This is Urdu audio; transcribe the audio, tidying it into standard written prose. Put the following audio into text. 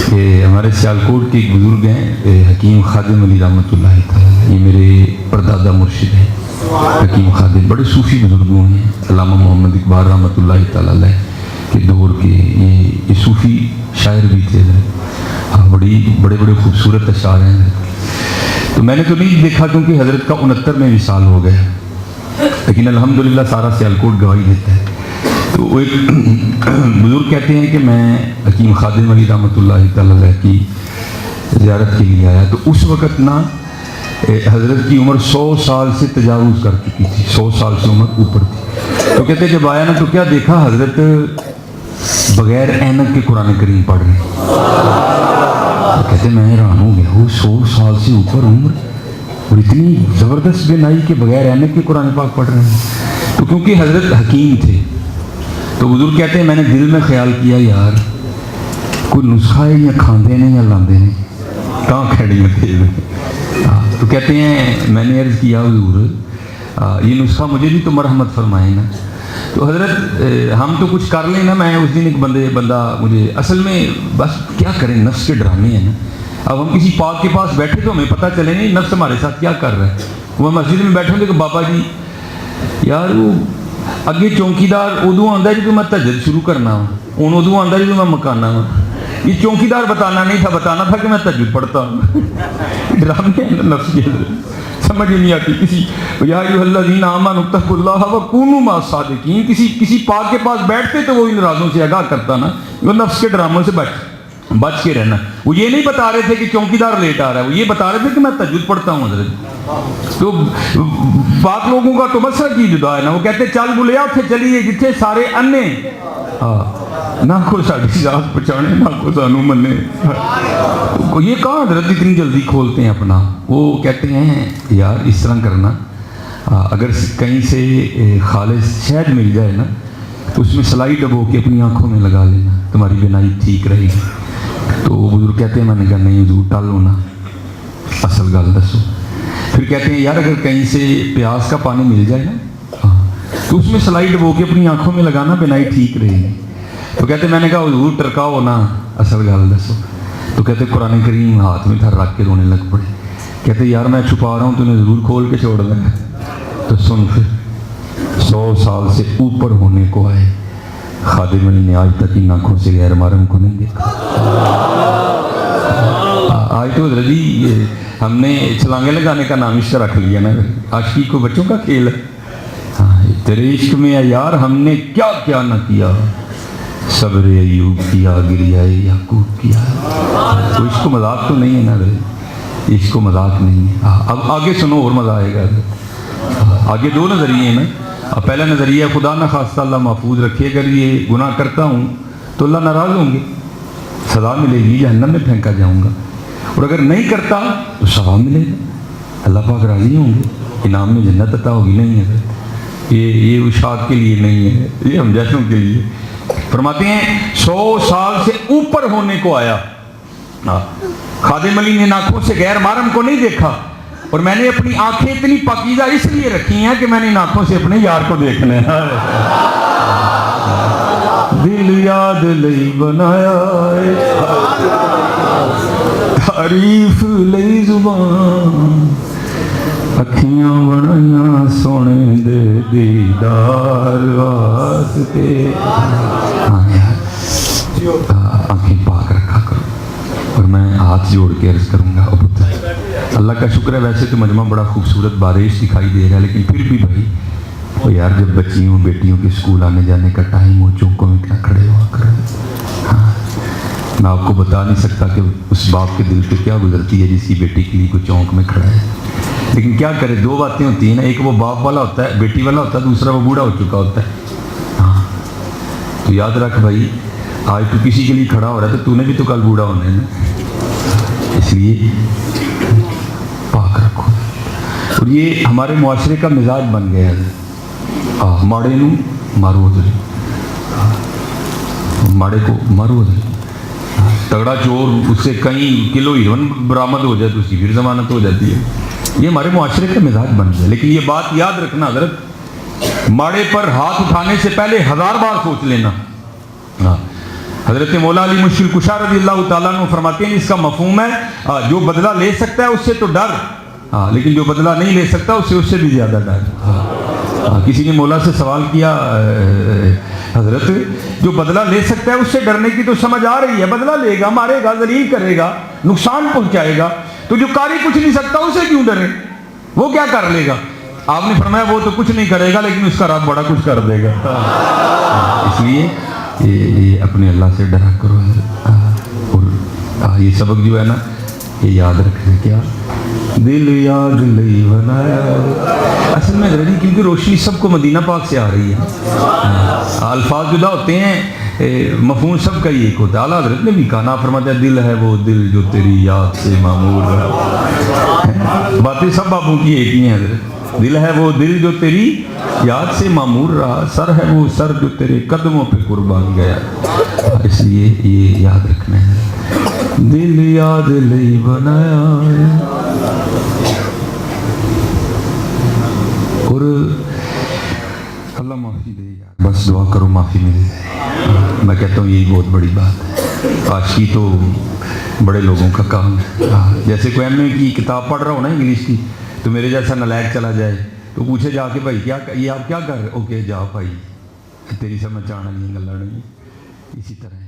کہ ہمارے سیالکوٹ کے ایک بزرگ ہیں حکیم خادم علی رحمۃ اللہ تعالیٰ، یہ میرے پردادا مرشد ہیں حکیم خادم، بڑے صوفی بزرگوں ہیں، علامہ محمد اقبال رحمۃ اللہ تعالیٰ کے دور کے یہ صوفی شاعر بھی تھے، بڑے بڑے خوبصورت اشعار ہیں۔ تو میں نے تو نہیں دیکھا کیونکہ حضرت کا 69ویں وصال ہو گیا، لیکن الحمدللہ سارا سیالکوٹ گواہی دیتا ہے۔ تو وہ ایک بزرگ کہتے ہیں کہ میں حکیم خادم علی رحمۃ اللہ تعالیٰ کی زیارت کے لیے آیا، تو اس وقت نا حضرت کی عمر 100 سال سے تجاوز کر چکی تھی، 100 سال سے عمر اوپر تھی۔ تو کہتے جب آیا نا تو کیا دیکھا، حضرت بغیر اینک کے قرآن کریم پڑھ رہے ہیں۔ کہتے میں حیران ہو گیا، وہ 100 سال سے اوپر عمر اور اتنی زبردست بینائی کے بغیر اینک کے قرآن پاک پڑھ رہے ہیں۔ تو کیونکہ حضرت حکیم تھے تو بزرگ کہتے ہیں میں نے دل میں خیال کیا یار کوئی نسخہ ہے یا کھاندے نے یا لاندے نے کہاں کھڑی میں تھے۔ تو کہتے ہیں میں نے عرض کیا حضور یہ نسخہ مجھے بھی تو مرحمت فرمائے نا۔ تو حضرت ہم تو کچھ کر لیں نا، میں اس دن ایک بندہ مجھے اصل میں بس کیا کریں، نفس کے ڈرامے ہیں نا۔ اب ہم کسی پاک کے پاس بیٹھے تو ہمیں پتہ چلے نہیں نفس ہمارے ساتھ کیا کر رہا ہے۔ وہ مسجد میں بیٹھے ہوتے کہ بابا جی یار وہ اگے چوکیدار ادو آتا ہے جب میں تہجد شروع کرنا ہوں، ہوں ادو آتا ہے جب میں مکانا ہوں۔ یہ چوکیدار بتانا نہیں تھا، بتانا تھا کہ میں تہجد پڑھتا ہوں۔ ڈرامے ہیں نفس کے سمجھ نہیں آتی کسی یا ایھا الذین آمنوا اتقوا اللہ وکونوا مع الصادقین، کسی پاک کے پاس بیٹھتے تو وہ ان رازوں سے آگاہ کرتا نا، وہ نفس کے ڈراموں سے بچ کے رہنا۔ وہ یہ نہیں بتا رہے تھے کہ چوکیدار لیٹ آ رہا ہے، وہ یہ بتا رہے تھے کہ میں تہجد پڑھتا ہوں حضرت۔ تو پاک لوگوں کا تو مسئلہ کی جدا ہے نا، وہ کہتے چل بلیا اتھے چلیے جتھے سارے انے نہ کو ساڈی ذات پہچانے نہ کو سانو منے۔ یہ کہاں حضرت اتنی جلدی کھولتے ہیں اپنا، وہ کہتے ہیں یار اس طرح کرنا، اگر کہیں سے خالص شہد مل جائے نا تو اس میں سلائی ڈبو کے اپنی آنکھوں میں لگا لینا، تمہاری بینائی ٹھیک رہے گی۔ تو وہ بزرگ کہتے ہیں میں نے کہا نہیں حضور ٹالو نا، اصل گل دسو۔ پھر کہتے ہیں یار اگر کہیں سے پیاس کا پانی مل جائے نا تو اس میں سلائی ڈبو کے اپنی آنکھوں میں لگانا، بینائی ٹھیک رہے گی۔ تو کہتے میں نے کہا حضور ٹرکاؤ نا، اصل گل دسو۔ تو کہتے قرآن کریم ہاتھ میں تھا رکھ کے رونے لگ پڑے۔ کہتے یار میں چھپا رہا ہوں تو نے ضرور کھول کے چھوڑ دیا۔ تو سن پھر 100 سال سے اوپر ہونے کو آئے خادم علی نے آج تک ان آنکھوں سے غیر محرم کو نہیں دیکھا۔ آج تو حضرت جی ہم نے چھلانگے لگانے کا نام اس رکھ لیا نا، عاشقی کو بچوں کا کھیل ہے۔ تیرے عشق میں یار ہم نے کیا کیا نہ کیا، صبر ایوب کیا، گریہ یعقوب کیا۔ تو عشق کو مذاق تو نہیں ہے نا، عشق کو مذاق نہیں ہے۔ اب آگے سنو اور مزہ آئے گا۔ آگے 2 نظریے ہیں نا۔ پہلا نظریہ خدا نہ خواستہ اللہ محفوظ رکھے، اگر یہ گناہ کرتا ہوں تو اللہ ناراض ہوں گے، سزا ملے گی، جہنم میں پھینکا جاؤں گا، اور اگر نہیں کرتا تو ثواب ملے گا، اللہ پاک راضی ہوں گے، انعام میں جنت عطا ہوگی۔ نہیں ہے یہ اشاعت کے لیے نہیں ہے، یہ ہم جیسوں کے لیے۔ فرماتے ہیں 100 سال سے اوپر ہونے کو آیا، خادم علی نے آنکھوں سے غیر محرم کو نہیں دیکھا، اور میں نے اپنی آنکھیں اتنی پاکیزہ اس لیے رکھی ہیں کہ میں نے ان آنکھوں سے اپنے یار کو دیکھنا ہے۔ دل یاد لئی بنایا تعریف لئی زبان، اکھیاں بنائیاں سونے دے دیدار واسطے۔ آنکھیں پاک رکھا کرو۔ اور میں ہاتھ جوڑ کے عرض کروں گا اللہ کا شکر ہے ویسے تو مجمع بڑا خوبصورت بارش دکھائی دے رہا ہے، لیکن پھر بھی بھائی وہ یار جب بچیوں بیٹیوں کے اسکول آنے جانے کا ٹائم ہو چوکوں میں کیا کھڑے ہوا کریں۔ میں آپ کو بتا نہیں سکتا کہ اس باپ کے دل پہ کیا گزرتی ہے جس کی بیٹی کے لیے کوئی چونک میں کھڑا ہے، لیکن کیا کرے 2 باتیں ہوتی ہیں نا، ایک وہ باپ والا ہوتا ہے، بیٹی والا ہوتا ہے، دوسرا وہ بوڑھا ہو چکا ہوتا ہے۔ تو یاد رکھ بھائی آج تو کسی کے لیے کھڑا ہو رہا ہے تو نے بھی تو کل بوڑھا ہونا ہے نا، اس لیے پاک رکھو۔ اور یہ ہمارے معاشرے کا مزاج بن گیا ہے، ماڑے نو مارو ادھر، ماڑے کو مارو ادھر، تگڑا چور اس سے کئی کلو ہیروئن برآمد ہو جائے تو اس کی پھر ضمانت ہو جاتی ہے۔ یہ ہمارے معاشرے کا مزاج بن گیا، لیکن یہ بات یاد رکھنا حضرت، ماڑے پر ہاتھ اٹھانے سے پہلے 1000 بار سوچ لینا۔ حضرت مولا علی مشکل کشا رضی اللہ تعالیٰ عنہ فرماتے ہیں اس کا مفہوم ہے جو بدلہ لے سکتا ہے اس سے تو ڈر، لیکن جو بدلہ نہیں لے سکتا اس سے بھی زیادہ ڈر۔ کسی نے مولا سے سوال کیا حضرت جو بدلہ لے سکتا ہے اس سے ڈرنے کی تو سمجھ آ رہی ہے، بدلہ لے گا، مارے گا، ذلیل کرے گا، نقصان پہنچائے گا، تو جو قاری کچھ نہیں سکتا اسے کیوں ڈرے، وہ کیا کر لے گا؟ آپ نے فرمایا وہ تو کچھ نہیں کرے گا لیکن اس کا رب بڑا کچھ کر دے گا۔ اس لیے یہ اپنے اللہ سے ڈرا کرو، اور یہ سبق جو ہے نا یہ یاد رکھیں، کیا دل یاد لئی بنایا، اصل میں غریب کیونکہ روشنی سب کو مدینہ پاک سے آ رہی ہے، الفاظ جدا ہوتے ہیں، مفہوم سب کا ہی ایک ہوتا ہے۔ اعلیٰ حضرت نے بھی کہا، نا فرماتا ہے دل ہے وہ دل جو تیری یاد سے معمور رہا، باتیں سب بابوں کی ایک ہی ہیں حضرت، دل ہے وہ دل جو تیری یاد سے معمور رہا، سر ہے وہ سر جو تیرے قدموں پہ قربان گیا، اس لیے یہ یاد رکھنا ہے، دل یاد لئی بنایا۔ اور اللہ معافی دے یار، بس دعا کرو معافی مل جائے، میں کہتا ہوں یہی بہت بڑی بات ہے، عاشقی تو بڑے لوگوں کا کام ہے۔ جیسے کوئی ایم اے کی کتاب پڑھ رہا ہو نا انگلش کی، تو میرے جیسا نالائق چلا جائے تو پوچھے جا کے بھائی کیا یہ آپ کیا کر رہے، اوکے جا بھائی تیری سمجھ آنا نہیں گلا نہیں، اسی طرح